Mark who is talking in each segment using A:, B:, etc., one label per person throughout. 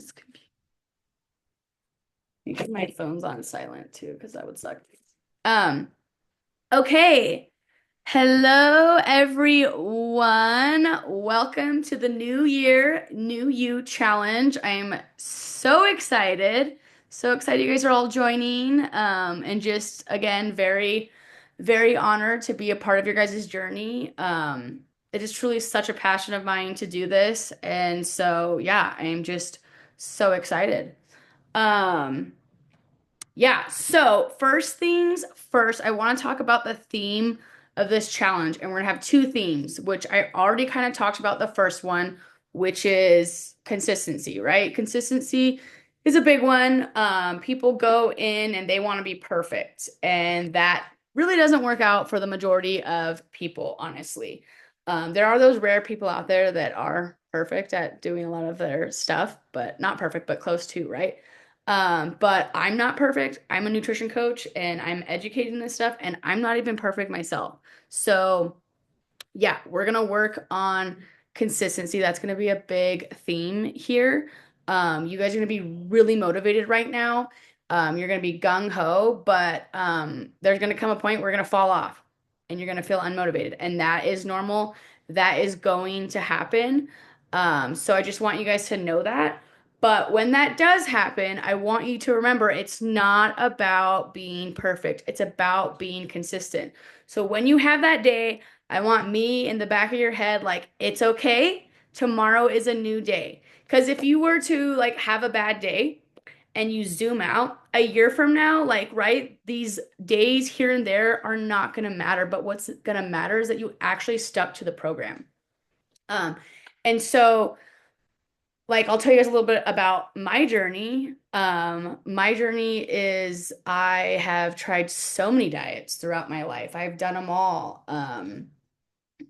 A: this computer. Because my phone's on silent too, because that would suck. Um, okay. Hello, everyone. Welcome to the New Year, New You challenge. I'm so excited. So excited you guys are all joining. And just again, very, very honored to be a part of your guys' journey. It is truly such a passion of mine to do this. And so, yeah, I am just so excited. Um, yeah, so first things first, I want to talk about the theme of this challenge. And we're going to have two themes, which I already kind of talked about the first one, which is consistency, right? Consistency is a big one. People go in and they want to be perfect, and that really doesn't work out for the majority of people, honestly. There are those rare people out there that are perfect at doing a lot of their stuff, but not perfect, but close to, right? But I'm not perfect. I'm a nutrition coach and I'm educating this stuff, and I'm not even perfect myself. So, yeah, we're gonna work on consistency. That's gonna be a big theme here. You guys are gonna be really motivated right now. You're gonna be gung ho, but there's gonna come a point where you're gonna fall off and you're gonna feel unmotivated, and that is normal. That is going to happen. So I just want you guys to know that. But when that does happen, I want you to remember it's not about being perfect. It's about being consistent. So when you have that day, I want me in the back of your head, like, it's okay. Tomorrow is a new day. Because if you were to like have a bad day and you zoom out a year from now, like, right, these days here and there are not going to matter. But what's going to matter is that you actually stuck to the program. Um, and so, like, I'll tell you guys a little bit about my journey. My journey is I have tried so many diets throughout my life. I've done them all.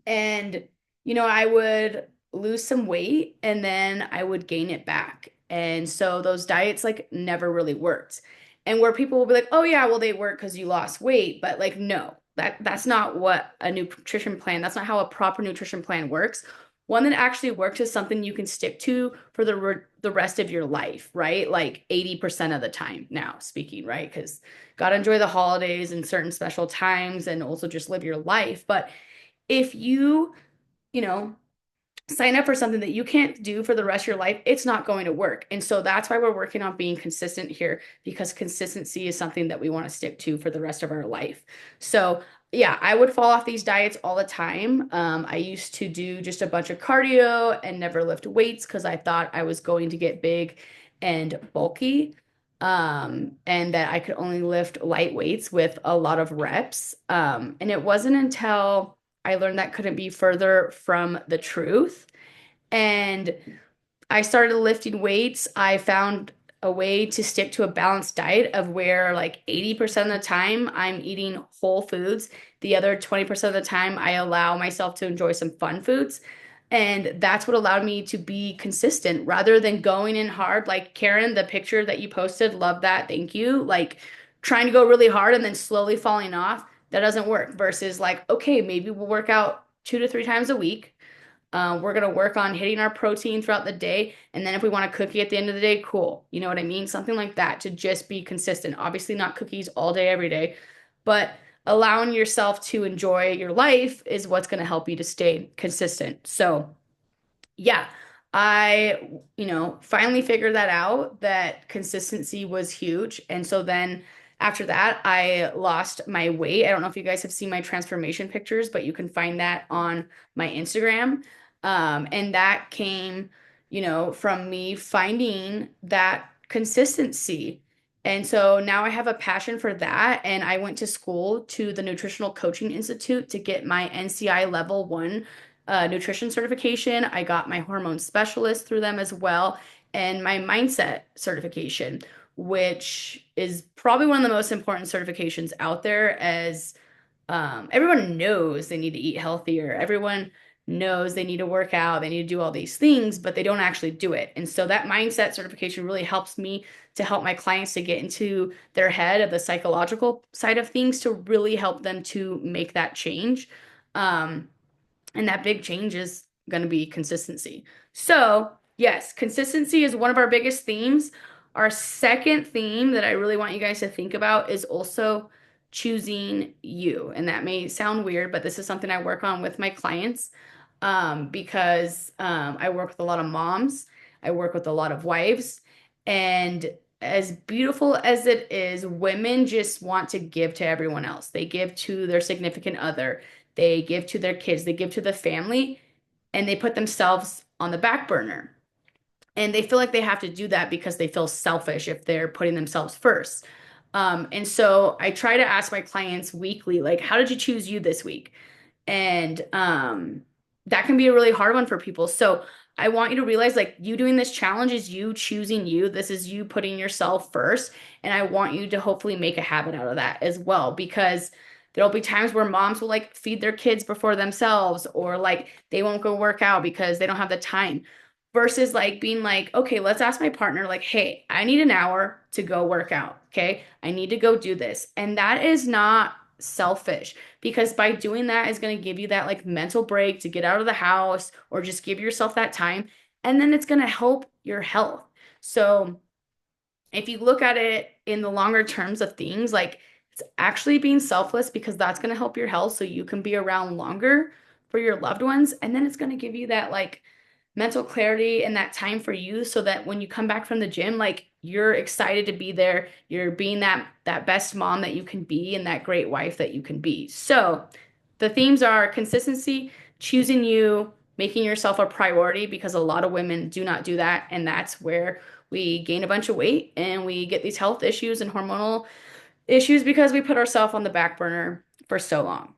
A: And, I would lose some weight and then I would gain it back. And so those diets like never really worked. And where people will be like, "Oh yeah, well they work because you lost weight." But like, no, that's not what a nutrition plan, that's not how a proper nutrition plan works. One that actually works is something you can stick to for the rest of your life, right? Like 80% of the time now speaking, right? Because gotta enjoy the holidays and certain special times and also just live your life. But if you know, sign up for something that you can't do for the rest of your life, it's not going to work. And so that's why we're working on being consistent here, because consistency is something that we want to stick to for the rest of our life. So, yeah, I would fall off these diets all the time. I used to do just a bunch of cardio and never lift weights because I thought I was going to get big and bulky. And that I could only lift light weights with a lot of reps. And it wasn't until I learned that couldn't be further from the truth. And I started lifting weights. I found a way to stick to a balanced diet of where like 80% of the time I'm eating whole foods. The other 20% of the time I allow myself to enjoy some fun foods. And that's what allowed me to be consistent rather than going in hard. Like Karen, the picture that you posted, love that. Thank you. Like trying to go really hard and then slowly falling off, that doesn't work. Versus like, okay, maybe we'll work out 2 to 3 times a week. We're going to work on hitting our protein throughout the day. And then if we want a cookie at the end of the day, cool. You know what I mean? Something like that to just be consistent. Obviously, not cookies all day, every day, but allowing yourself to enjoy your life is what's going to help you to stay consistent. So, yeah, I finally figured that out, that consistency was huge. And so then after that, I lost my weight. I don't know if you guys have seen my transformation pictures, but you can find that on my Instagram. And that came from me finding that consistency. And so now I have a passion for that. And I went to school to the Nutritional Coaching Institute to get my NCI level one nutrition certification. I got my hormone specialist through them as well, and my mindset certification, which is probably one of the most important certifications out there, as everyone knows they need to eat healthier. Everyone knows they need to work out, they need to do all these things, but they don't actually do it. And so that mindset certification really helps me to help my clients to get into their head of the psychological side of things to really help them to make that change. And that big change is going to be consistency. So, Yes, consistency is one of our biggest themes. Our second theme that I really want you guys to think about is also choosing you. And that may sound weird, but this is something I work on with my clients because I work with a lot of moms, I work with a lot of wives, and as beautiful as it is, women just want to give to everyone else. They give to their significant other, they give to their kids, they give to the family, and they put themselves on the back burner. And they feel like they have to do that because they feel selfish if they're putting themselves first. And so I try to ask my clients weekly, like, how did you choose you this week? And that can be a really hard one for people. So I want you to realize, like, you doing this challenge is you choosing you. This is you putting yourself first. And I want you to hopefully make a habit out of that as well, because there'll be times where moms will like feed their kids before themselves, or like they won't go work out because they don't have the time. Versus like being like, okay, let's ask my partner, like, hey, I need an hour to go work out. Okay. I need to go do this. And that is not selfish, because by doing that is going to give you that like mental break to get out of the house or just give yourself that time. And then it's going to help your health. So if you look at it in the longer terms of things, like it's actually being selfless because that's going to help your health so you can be around longer for your loved ones. And then it's going to give you that like mental clarity and that time for you so that when you come back from the gym, like you're excited to be there, you're being that best mom that you can be and that great wife that you can be. So the themes are consistency, choosing you, making yourself a priority, because a lot of women do not do that, and that's where we gain a bunch of weight and we get these health issues and hormonal issues because we put ourselves on the back burner for so long.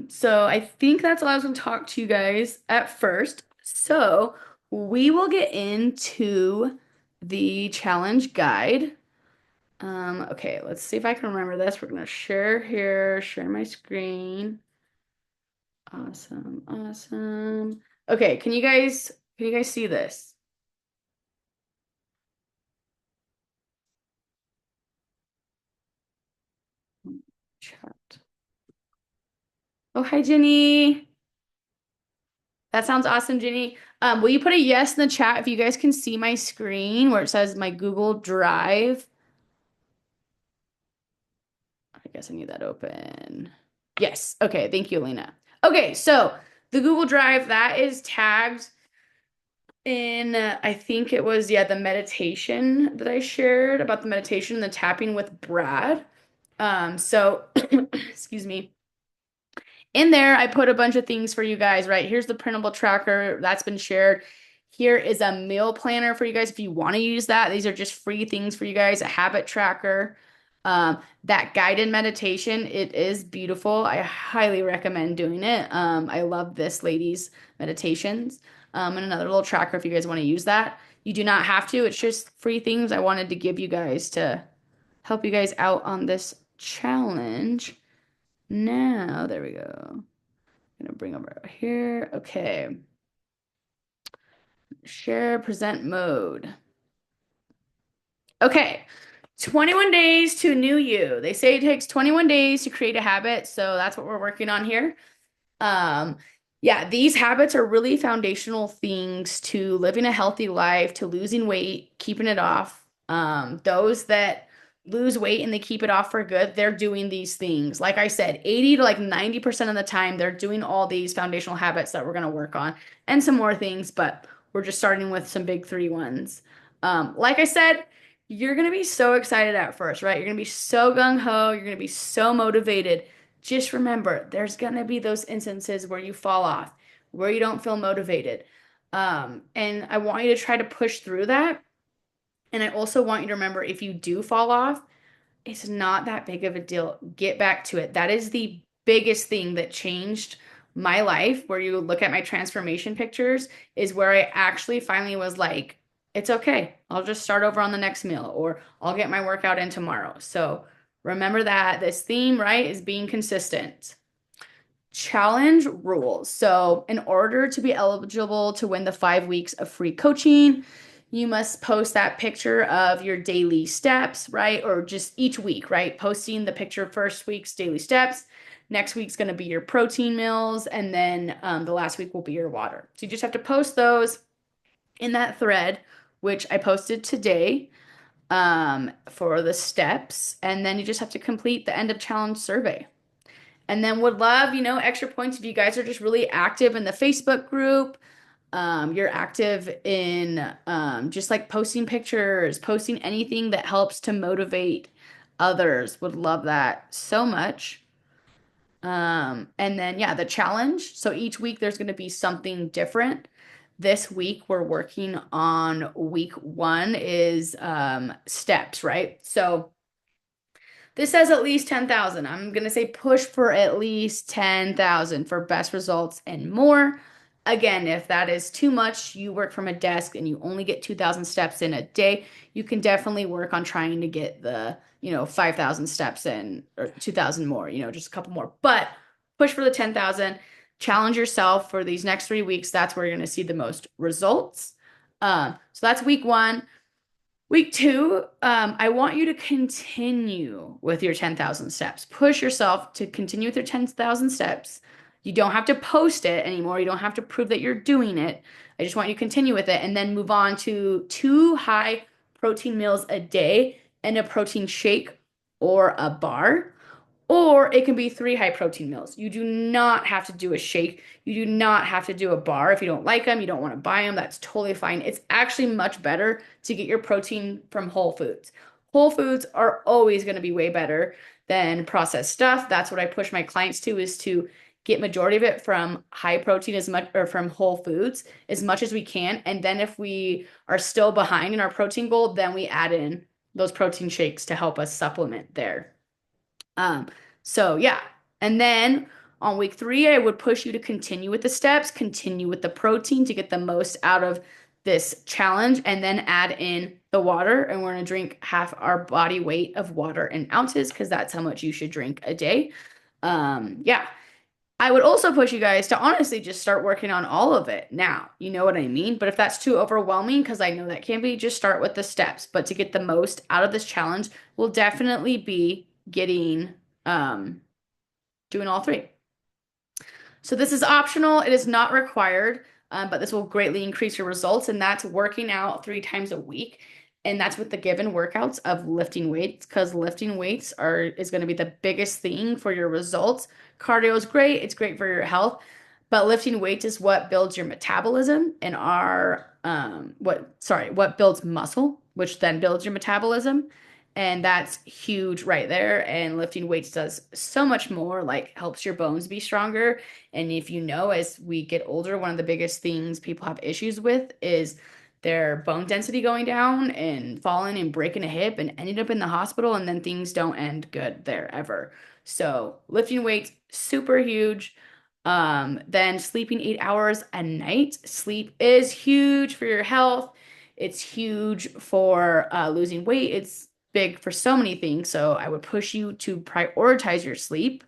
A: So I think that's all I was going to talk to you guys at first. So we will get into the challenge guide. Okay, let's see if I can remember this. We're gonna share here, share my screen. Awesome, awesome. Okay, can you guys see this? Chat. Oh, hi, Jenny. That sounds awesome, Jenny. Will you put a yes in the chat if you guys can see my screen where it says my Google Drive? I guess I need that open. Yes. Okay. Thank you, Lena. Okay. So the Google Drive that is tagged in, I think it was, yeah, the meditation that I shared about the meditation, the tapping with Brad. So excuse me. In there, I put a bunch of things for you guys, right? Here's the printable tracker that's been shared. Here is a meal planner for you guys if you want to use that. These are just free things for you guys, a habit tracker. That guided meditation, it is beautiful. I highly recommend doing it. I love this lady's meditations. And another little tracker if you guys want to use that. You do not have to. It's just free things I wanted to give you guys to help you guys out on this challenge. Now, there we go. I'm gonna bring over here. Okay. Share present mode. Okay. 21 days to new you. They say it takes 21 days to create a habit, so that's what we're working on here. Um, yeah, these habits are really foundational things to living a healthy life, to losing weight, keeping it off. Those that lose weight and they keep it off for good, they're doing these things. Like I said, 80 to like 90% of the time, they're doing all these foundational habits that we're going to work on and some more things, but we're just starting with some big three ones. Like I said, you're going to be so excited at first, right? You're going to be so gung ho, you're going to be so motivated. Just remember, there's gonna be those instances where you fall off, where you don't feel motivated. And I want you to try to push through that. And I also want you to remember if you do fall off, it's not that big of a deal. Get back to it. That is the biggest thing that changed my life. Where you look at my transformation pictures, is where I actually finally was like, it's okay. I'll just start over on the next meal, or I'll get my workout in tomorrow. So remember that this theme, right, is being consistent. Challenge rules. So, in order to be eligible to win the 5 weeks of free coaching, you must post that picture of your daily steps, right? Or just each week, right? Posting the picture of first week's daily steps. Next week's going to be your protein meals. And then the last week will be your water. So you just have to post those in that thread, which I posted today for the steps. And then you just have to complete the end of challenge survey. And then would love, extra points if you guys are just really active in the Facebook group. You're active in just like posting pictures, posting anything that helps to motivate others. Would love that so much. And then, yeah, the challenge. So each week there's going to be something different. This week we're working on week one is steps, right? So this says at least 10,000. I'm going to say push for at least 10,000 for best results and more. Again, if that is too much, you work from a desk and you only get 2,000 steps in a day, you can definitely work on trying to get the, 5,000 steps in or 2,000 more, just a couple more. But push for the 10,000. Challenge yourself for these next 3 weeks. That's where you're going to see the most results. So that's week one. Week two, I want you to continue with your 10,000 steps. Push yourself to continue with your 10,000 steps. You don't have to post it anymore. You don't have to prove that you're doing it. I just want you to continue with it and then move on to 2 high protein meals a day and a protein shake or a bar. Or it can be 3 high protein meals. You do not have to do a shake. You do not have to do a bar. If you don't like them, you don't want to buy them, that's totally fine. It's actually much better to get your protein from Whole Foods. Whole Foods are always going to be way better than processed stuff. That's what I push my clients to is to get majority of it from high protein as much or from Whole Foods as much as we can. And then if we are still behind in our protein goal, then we add in those protein shakes to help us supplement there. So yeah. And then on week three, I would push you to continue with the steps, continue with the protein to get the most out of this challenge, and then add in the water. And we're going to drink half our body weight of water in ounces because that's how much you should drink a day. Yeah. I would also push you guys to honestly just start working on all of it now. You know what I mean? But if that's too overwhelming, because I know that can be, just start with the steps. But to get the most out of this challenge will definitely be getting doing all three. So this is optional. It is not required, but this will greatly increase your results. And that's working out 3 times a week. And that's with the given workouts of lifting weights, because lifting weights is going to be the biggest thing for your results. Cardio is great. It's great for your health. But lifting weights is what builds your metabolism and what builds muscle, which then builds your metabolism. And that's huge right there. And lifting weights does so much more, like helps your bones be stronger. And if you know, as we get older, one of the biggest things people have issues with is their bone density going down and falling and breaking a hip and ending up in the hospital. And then things don't end good there ever. So lifting weights, super huge. Then sleeping 8 hours a night. Sleep is huge for your health. It's huge for losing weight. It's big for so many things. So I would push you to prioritize your sleep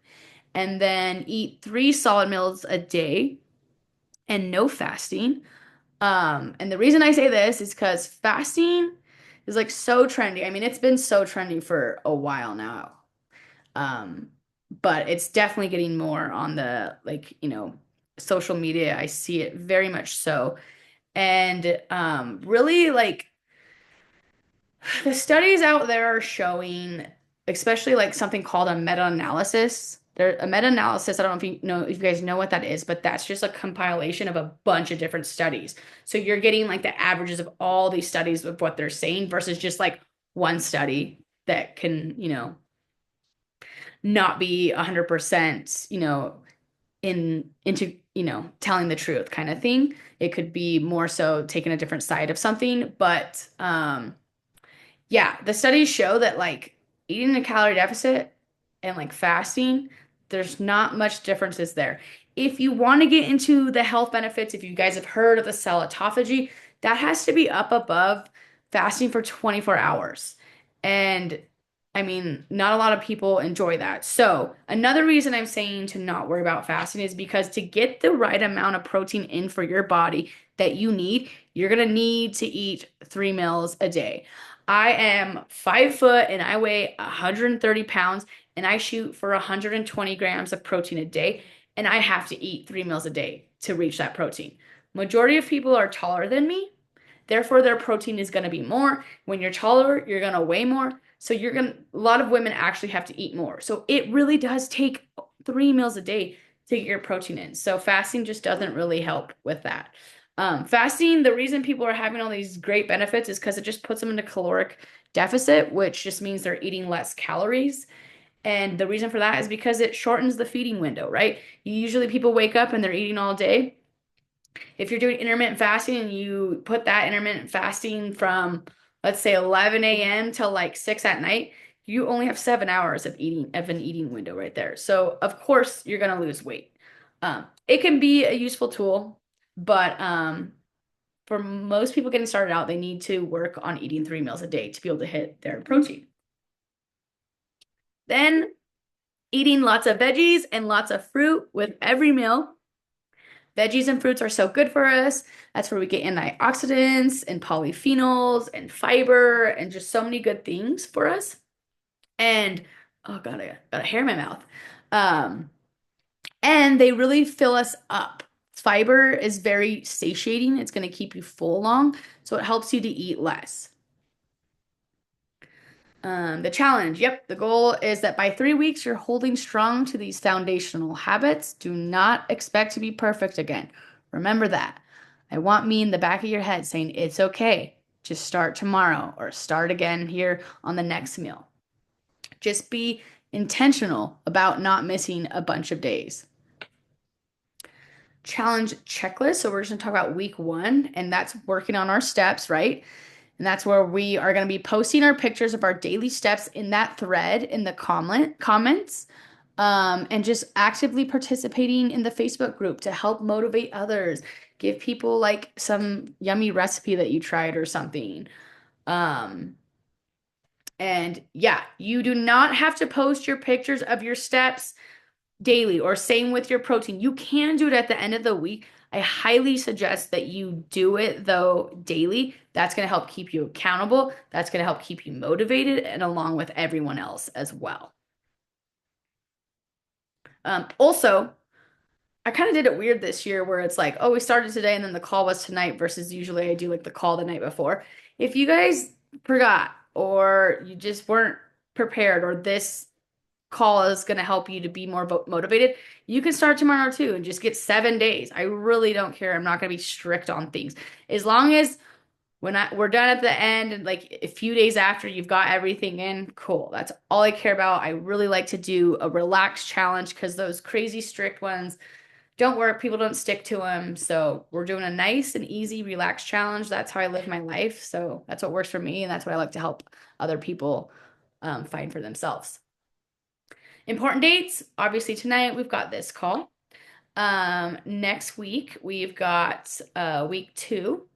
A: and then eat 3 solid meals a day and no fasting. And the reason I say this is because fasting is like so trendy. I mean, it's been so trendy for a while now. Um, but it's definitely getting more on the social media. I see it very much so. And really like the studies out there are showing, especially like something called a meta-analysis. A meta-analysis, I don't know if you guys know what that is, but that's just a compilation of a bunch of different studies. So you're getting like the averages of all these studies of what they're saying versus just like one study that can, not be 100%, into, telling the truth kind of thing. It could be more so taking a different side of something, but yeah, the studies show that like eating a calorie deficit and like fasting, there's not much differences there. If you want to get into the health benefits, if you guys have heard of the cell autophagy, that has to be up above fasting for 24 hours. And I mean, not a lot of people enjoy that. So, another reason I'm saying to not worry about fasting is because to get the right amount of protein in for your body that you need, you're gonna need to eat 3 meals a day. I am 5 foot and I weigh 130 pounds and I shoot for 120 grams of protein a day, and I have to eat 3 meals a day to reach that protein. Majority of people are taller than me, therefore their protein is going to be more. When you're taller, you're going to weigh more. So a lot of women actually have to eat more. So it really does take 3 meals a day to get your protein in. So fasting just doesn't really help with that. Fasting, the reason people are having all these great benefits is because it just puts them in a caloric deficit, which just means they're eating less calories. And the reason for that is because it shortens the feeding window, right? Usually people wake up and they're eating all day. If you're doing intermittent fasting and you put that intermittent fasting from, let's say, 11 a.m. till like 6 at night, you only have 7 hours of an eating window right there. So of course you're gonna lose weight. It can be a useful tool, but for most people getting started out, they need to work on eating 3 meals a day to be able to hit their protein. Then eating lots of veggies and lots of fruit with every meal. Veggies and fruits are so good for us. That's where we get antioxidants and polyphenols and fiber and just so many good things for us. And oh god, I got a hair in my mouth. Um, and they really fill us up. Fiber is very satiating. It's going to keep you full long, so it helps you to eat less. The challenge, yep, the goal is that by 3 weeks, you're holding strong to these foundational habits. Do not expect to be perfect again. Remember that. I want me in the back of your head saying, it's okay. Just start tomorrow or start again here on the next meal. Just be intentional about not missing a bunch of days. Challenge checklist. So we're just going to talk about week 1, and that's working on our steps, right? And that's where we are going to be posting our pictures of our daily steps in that thread in the comments, and just actively participating in the Facebook group to help motivate others. Give people like some yummy recipe that you tried or something. Um, and yeah, you do not have to post your pictures of your steps daily, or same with your protein. You can do it at the end of the week. I highly suggest that you do it though daily. That's going to help keep you accountable. That's going to help keep you motivated and along with everyone else as well. Also, I kind of did it weird this year where it's like, oh, we started today and then the call was tonight versus usually I do like the call the night before. If you guys forgot or you just weren't prepared, or this call is going to help you to be more motivated, you can start tomorrow too and just get 7 days. I really don't care. I'm not going to be strict on things. As long as we're done at the end and like a few days after you've got everything in, cool. That's all I care about. I really like to do a relaxed challenge because those crazy strict ones don't work. People don't stick to them. So we're doing a nice and easy, relaxed challenge. That's how I live my life. So that's what works for me. And that's what I like to help other people find for themselves. Important dates, obviously tonight we've got this call. Next week we've got week 2,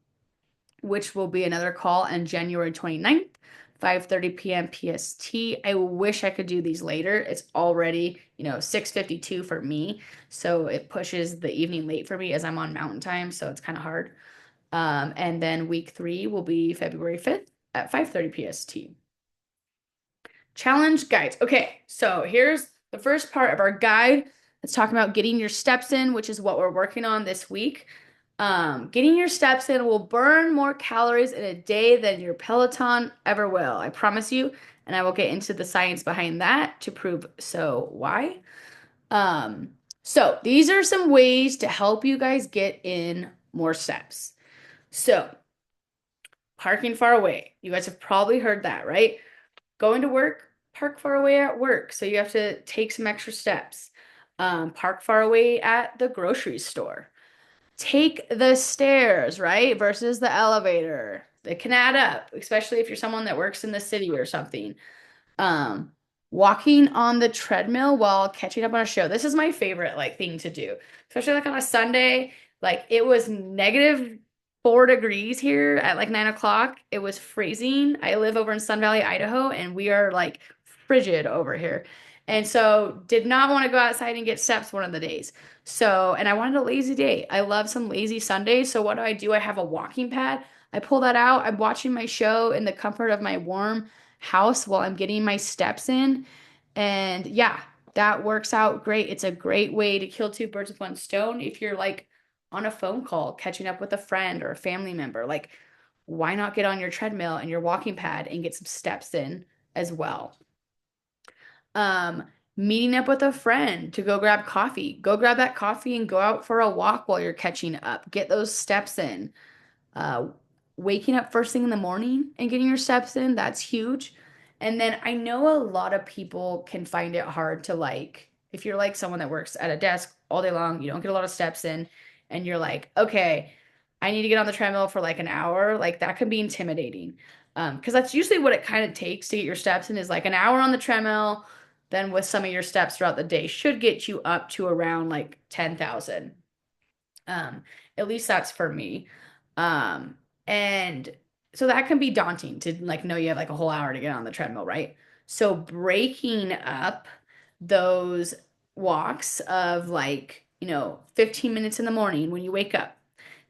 A: which will be another call on January 29th, 5:30 p.m. PST. I wish I could do these later. It's already, 6:52 for me, so it pushes the evening late for me as I'm on Mountain Time, so it's kind of hard. And then week 3 will be February 5th at 5:30 PST. Challenge guides. Okay, so here's the first part of our guide. Let's talk about getting your steps in, which is what we're working on this week. Getting your steps in will burn more calories in a day than your Peloton ever will. I promise you. And I will get into the science behind that to prove so why. So these are some ways to help you guys get in more steps. So parking far away. You guys have probably heard that, right? Going to work, park far away at work. So you have to take some extra steps. Park far away at the grocery store. Take the stairs, right? Versus the elevator. It can add up, especially if you're someone that works in the city or something. Um, Walking on the treadmill while catching up on a show. This is my favorite thing to do, especially like on a Sunday. Like it was -4 degrees here at like 9 o'clock. It was freezing. I live over in Sun Valley, Idaho, and we are like frigid over here. And so did not want to go outside and get steps one of the days. So, and I wanted a lazy day. I love some lazy Sundays. So what do? I have a walking pad. I pull that out. I'm watching my show in the comfort of my warm house while I'm getting my steps in. And yeah, that works out great. It's a great way to kill two birds with one stone. If you're like on a phone call, catching up with a friend or a family member, like why not get on your treadmill and your walking pad and get some steps in as well? Um, Meeting up with a friend to go grab coffee. Go grab that coffee and go out for a walk while you're catching up. Get those steps in. Uh, Waking up first thing in the morning and getting your steps in, that's huge. And then I know a lot of people can find it hard to like, if you're like someone that works at a desk all day long, you don't get a lot of steps in, and you're like, okay, I need to get on the treadmill for like an hour, like that can be intimidating. Because that's usually what it kind of takes to get your steps in is like an hour on the treadmill, then with some of your steps throughout the day should get you up to around like 10,000. Um, at least that's for me. Um, and so that can be daunting to like know you have like a whole hour to get on the treadmill, right? So breaking up those walks of like, 15 minutes in the morning when you wake up,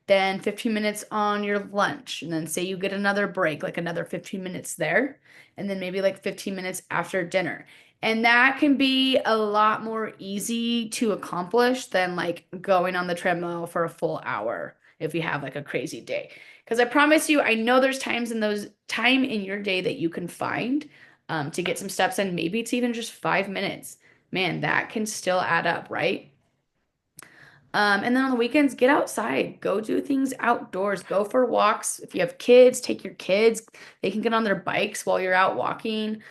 A: then 15 minutes on your lunch, and then say you get another break, like another 15 minutes there, and then maybe like 15 minutes after dinner. And that can be a lot more easy to accomplish than like going on the treadmill for a full hour if you have like a crazy day. Because I promise you, I know there's time in your day that you can find to get some steps in. Maybe it's even just 5 minutes. Man, that can still add up, right? And then on the weekends, get outside, go do things outdoors, go for walks. If you have kids, take your kids. They can get on their bikes while you're out walking.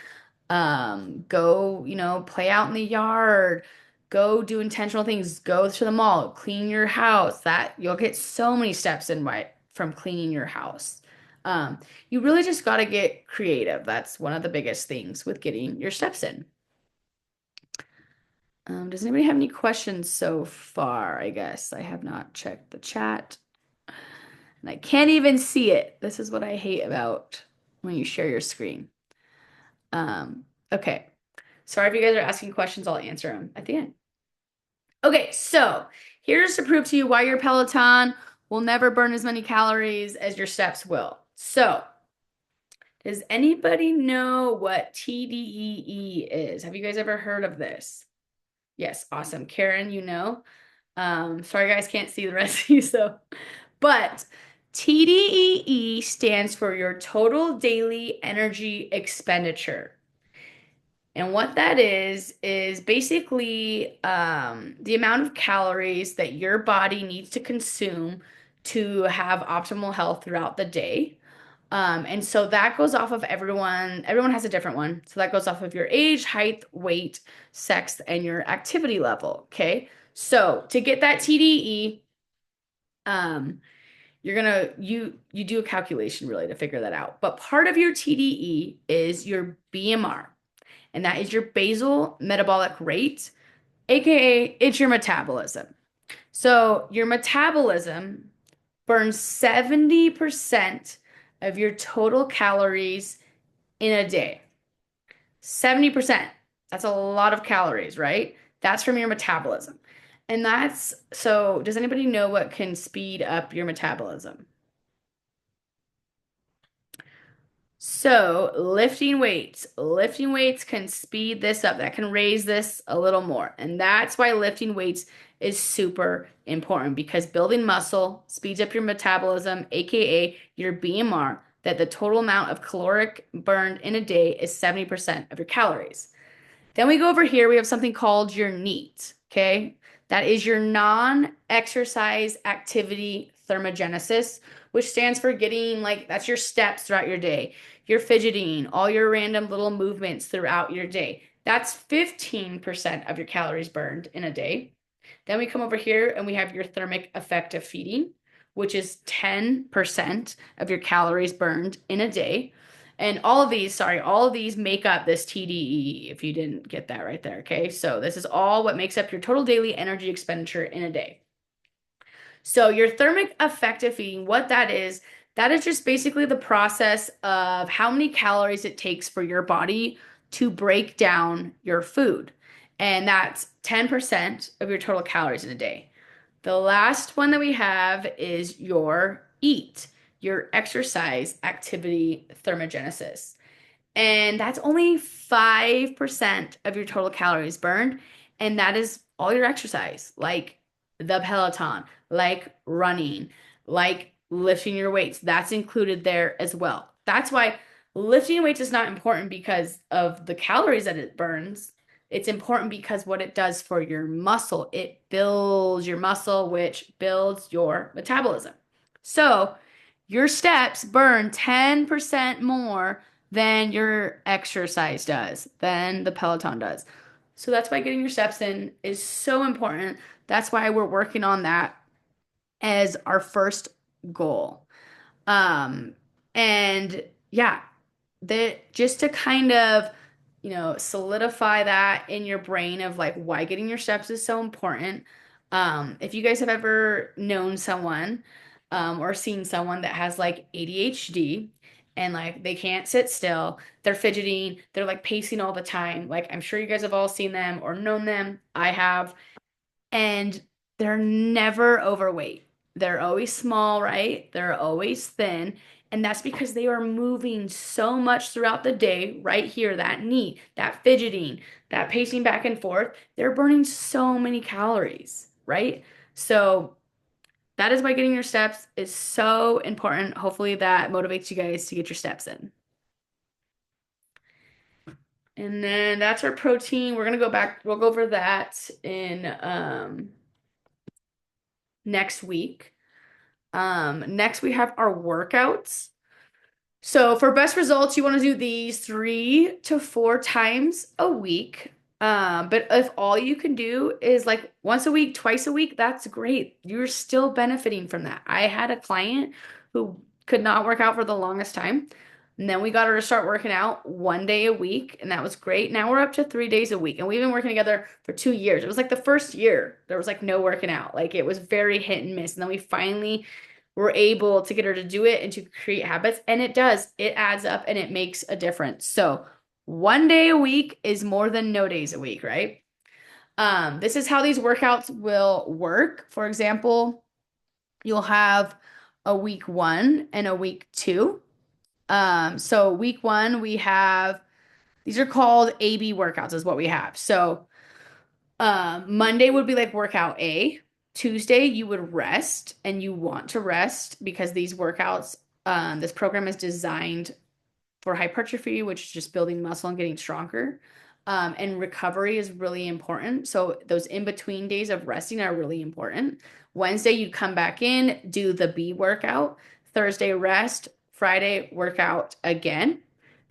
A: Go, play out in the yard, go do intentional things, go to the mall, clean your house. That you'll get so many steps in from cleaning your house. You really just got to get creative. That's one of the biggest things with getting your steps in. Does anybody have any questions so far? I guess I have not checked the chat and I can't even see it. This is what I hate about when you share your screen. Okay. Sorry if you guys are asking questions, I'll answer them at the end. Okay, so here's to prove to you why your Peloton will never burn as many calories as your steps will. So, does anybody know what TDEE is? Have you guys ever heard of this? Yes, awesome. Karen, you know. Sorry guys, can't see the rest of you, so. But TDEE stands for your total daily energy expenditure. And what that is basically the amount of calories that your body needs to consume to have optimal health throughout the day. And so that goes off of everyone. Everyone has a different one. So that goes off of your age, height, weight, sex, and your activity level. Okay. So to get that TDE, um, you do a calculation really to figure that out. But part of your TDE is your BMR, and that is your basal metabolic rate, aka it's your metabolism. So your metabolism burns 70% of your total calories in a day. 70%. That's a lot of calories, right? That's from your metabolism. And so does anybody know what can speed up your metabolism? So, lifting weights can speed this up. That can raise this a little more. And that's why lifting weights is super important because building muscle speeds up your metabolism, aka your BMR, that the total amount of caloric burned in a day is 70% of your calories. Then we go over here, we have something called your NEAT, okay? That is your non-exercise activity thermogenesis, which stands for getting like, that's your steps throughout your day, your fidgeting, all your random little movements throughout your day. That's 15% of your calories burned in a day. Then we come over here and we have your thermic effect of feeding, which is 10% of your calories burned in a day. And all of these make up this TDE if you didn't get that right there, okay? So this is all what makes up your total daily energy expenditure in a day. So your thermic effective feeding, what that is just basically the process of how many calories it takes for your body to break down your food. And that's 10% of your total calories in a day. The last one that we have is your EAT, your exercise activity thermogenesis. And that's only 5% of your total calories burned. And that is all your exercise, like the Peloton, like running, like lifting your weights. That's included there as well. That's why lifting weights is not important because of the calories that it burns. It's important because what it does for your muscle, it builds your muscle, which builds your metabolism. So your steps burn 10% more than your exercise does, than the Peloton does. So that's why getting your steps in is so important. That's why we're working on that as our first goal. Um, and yeah, that just to kind of, solidify that in your brain of like why getting your steps is so important. If you guys have ever known someone, or seen someone that has like ADHD and like they can't sit still, they're fidgeting, they're like pacing all the time. Like I'm sure you guys have all seen them or known them. I have, and they're never overweight. They're always small, right? They're always thin. And that's because they are moving so much throughout the day, right here, that knee, that fidgeting, that pacing back and forth. They're burning so many calories, right? So that is why getting your steps is so important. Hopefully that motivates you guys to get your steps in. And then that's our protein. We're gonna go back, we'll go over that in next week. Next we have our workouts. So for best results, you want to do these 3 to 4 times a week. But if all you can do is like once a week, twice a week, that's great. You're still benefiting from that. I had a client who could not work out for the longest time. And then we got her to start working out 1 day a week, and that was great. Now we're up to 3 days a week, and we've been working together for 2 years. It was like the first year, there was like no working out. Like it was very hit and miss. And then we finally were able to get her to do it and to create habits. And it does, it adds up and it makes a difference. So 1 day a week is more than no days a week, right? This is how these workouts will work. For example, you'll have a week 1 and a week 2. So week 1, we have, these are called AB workouts is what we have. So Monday would be like workout A. Tuesday, you would rest, and you want to rest because these workouts, this program is designed for hypertrophy, which is just building muscle and getting stronger. And recovery is really important. So those in between days of resting are really important. Wednesday, you'd come back in, do the B workout. Thursday, rest. Friday, workout again.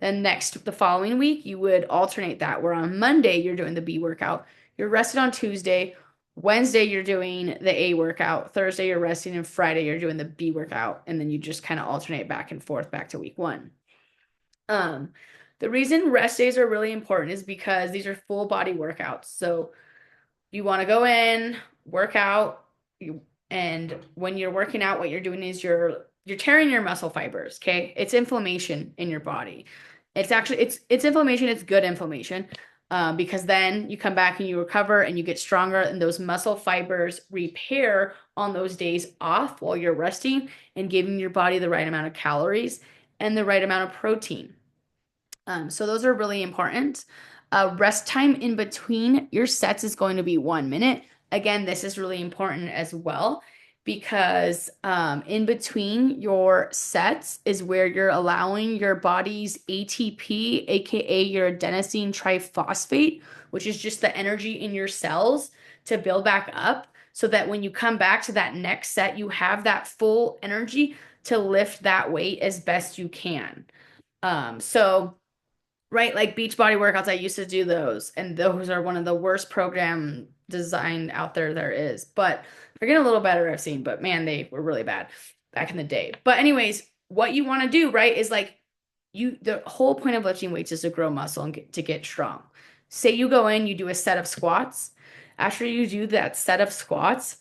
A: Then the following week, you would alternate that, where on Monday, you're doing the B workout. You're rested on Tuesday. Wednesday, you're doing the A workout. Thursday, you're resting. And Friday, you're doing the B workout. And then you just kind of alternate back and forth back to week 1. Um, the reason rest days are really important is because these are full body workouts. So you want to go in, work out, and when you're working out, what you're doing is you're tearing your muscle fibers, okay? It's inflammation in your body. It's inflammation, it's good inflammation. Because then you come back and you recover and you get stronger, and those muscle fibers repair on those days off while you're resting and giving your body the right amount of calories and the right amount of protein. So those are really important. Rest time in between your sets is going to be 1 minute. Again, this is really important as well because in between your sets is where you're allowing your body's ATP, aka your adenosine triphosphate, which is just the energy in your cells, to build back up so that when you come back to that next set, you have that full energy to lift that weight as best you can. So right, like beach body workouts, I used to do those, and those are one of the worst program designed out there is. But they're getting a little better, I've seen, but man, they were really bad back in the day. But anyways, what you want to do, right, is like the whole point of lifting weights is to grow muscle and to get strong. Say you go in, you do a set of squats. After you do that set of squats,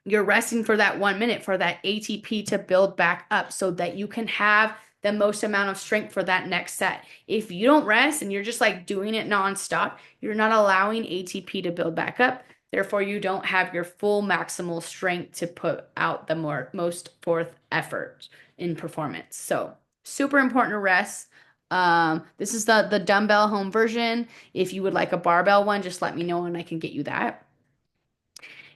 A: you're resting for that 1 minute for that ATP to build back up so that you can have the most amount of strength for that next set. If you don't rest and you're just like doing it nonstop, you're not allowing ATP to build back up. Therefore, you don't have your full maximal strength to put out the most forth effort in performance. So, super important to rest. This is the dumbbell home version. If you would like a barbell one, just let me know and I can get you that.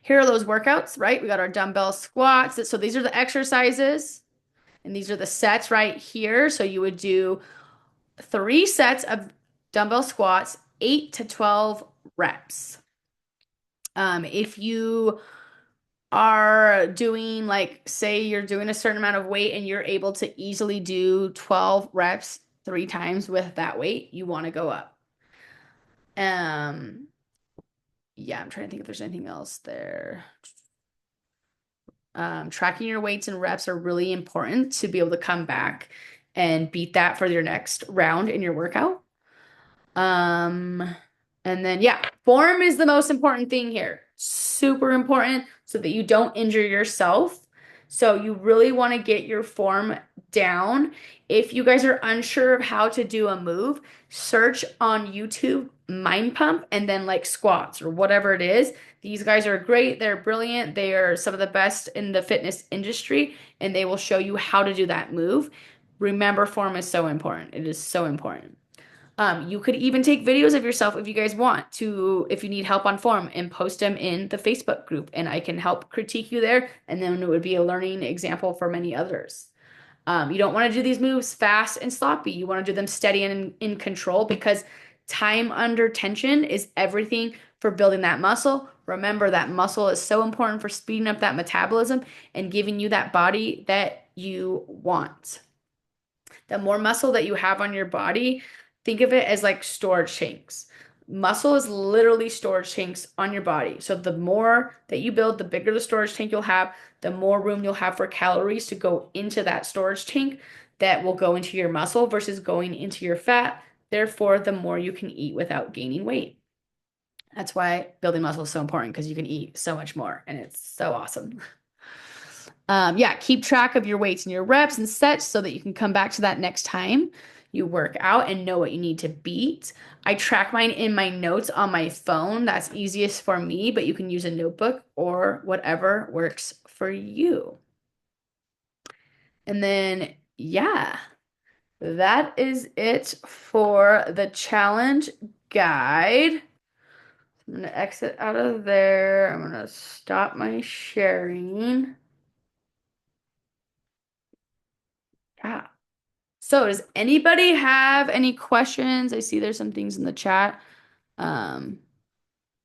A: Here are those workouts, right? We got our dumbbell squats. So these are the exercises and these are the sets right here. So you would do 3 sets of dumbbell squats, 8 to 12 reps. If you are doing like, say you're doing a certain amount of weight and you're able to easily do 12 reps 3 times with that weight, you want to go up. Yeah, I'm trying to think if there's anything else there. Tracking your weights and reps are really important to be able to come back and beat that for your next round in your workout. Um, and then, yeah, form is the most important thing here. Super important so that you don't injure yourself. So you really want to get your form down. If you guys are unsure of how to do a move, search on YouTube Mind Pump and then like squats or whatever it is. These guys are great. They're brilliant. They are some of the best in the fitness industry, and they will show you how to do that move. Remember, form is so important. It is so important. You could even take videos of yourself if you guys want to, if you need help on form, and post them in the Facebook group, and I can help critique you there. And then it would be a learning example for many others. You don't want to do these moves fast and sloppy. You want to do them steady and in control because time under tension is everything for building that muscle. Remember that muscle is so important for speeding up that metabolism and giving you that body that you want. The more muscle that you have on your body, think of it as like storage tanks. Muscle is literally storage tanks on your body. So the more that you build, the bigger the storage tank you'll have, the more room you'll have for calories to go into that storage tank that will go into your muscle versus going into your fat. Therefore, the more you can eat without gaining weight. That's why building muscle is so important because you can eat so much more and it's so awesome. Yeah, keep track of your weights and your reps and sets so that you can come back to that next time you work out and know what you need to beat. I track mine in my notes on my phone. That's easiest for me, but you can use a notebook or whatever works for you. And then, yeah, that is it for the challenge guide. I'm going to exit out of there. I'm going to stop my sharing. Yeah. So does anybody have any questions? I see there's some things in the chat. Um,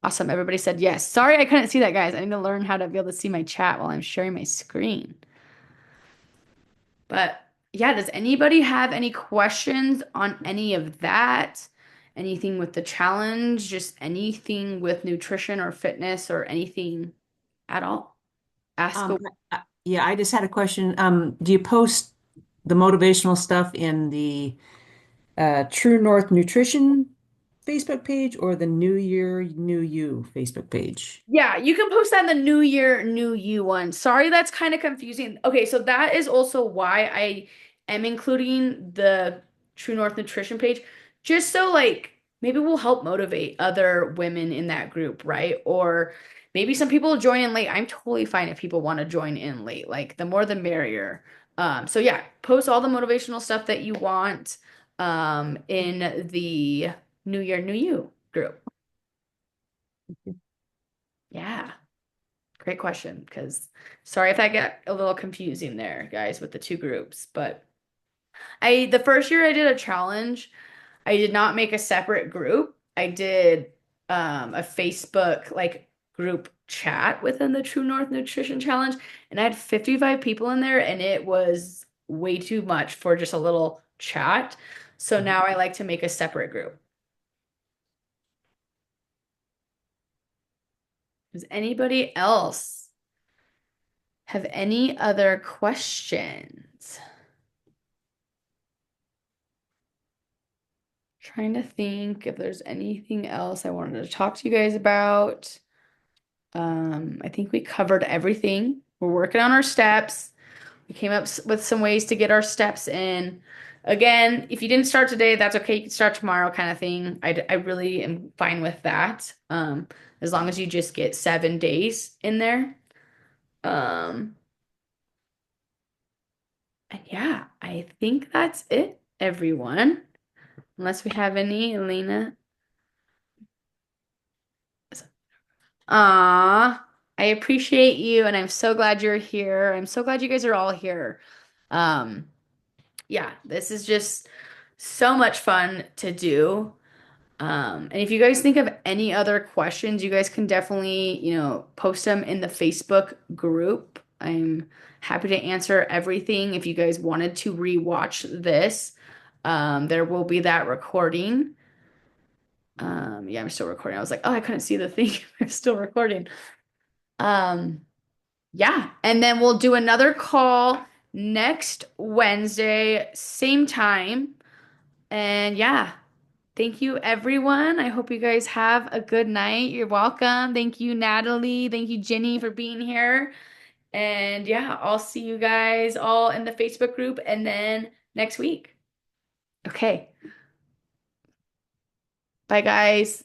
A: awesome. Everybody said yes. Sorry, I couldn't see that, guys. I need to learn how to be able to see my chat while I'm sharing my screen. But yeah, does anybody have any questions on any of that? Anything with the challenge, just anything with nutrition or fitness or anything at all? Ask away.
B: Yeah, I just had a question. Do you post the motivational stuff in the True North Nutrition Facebook page or the New Year, New You Facebook page?
A: Yeah, you can post that in the New Year, New You one. Sorry, that's kind of confusing. Okay, so that is also why I am including the True North Nutrition page, just so like maybe we'll help motivate other women in that group, right? Or maybe some people join in late. I'm totally fine if people want to join in late. Like the more the merrier. So yeah, post all the motivational stuff that you want in the New Year, New You group. Yeah. Great question, because sorry if that got a little confusing there, guys, with the two groups. But the first year I did a challenge, I did not make a separate group. I did a Facebook like group chat within the True North Nutrition Challenge, and I had 55 people in there, and it was way too much for just a little chat. So now I like to make a separate group. Does anybody else have any other questions? Trying to think if there's anything else I wanted to talk to you guys about. I think we covered everything. We're working on our steps. We came up with some ways to get our steps in. Again, if you didn't start today, that's okay. You can start tomorrow, kind of thing. I really am fine with that. As long as you just get 7 days in there. Um, and yeah, I think that's it, everyone. Unless we have any, Elena. Ah, I appreciate you, and I'm so glad you're here. I'm so glad you guys are all here. Um, yeah, this is just so much fun to do. And if you guys think of any other questions, you guys can definitely, post them in the Facebook group. I'm happy to answer everything. If you guys wanted to rewatch this, there will be that recording. Yeah, I'm still recording. I was like, oh, I couldn't see the thing. I'm still recording. Um, yeah, and then we'll do another call next Wednesday, same time. And yeah, thank you, everyone. I hope you guys have a good night. You're welcome. Thank you, Natalie. Thank you, Jenny, for being here. And yeah, I'll see you guys all in the Facebook group and then next week. Okay. Bye, guys.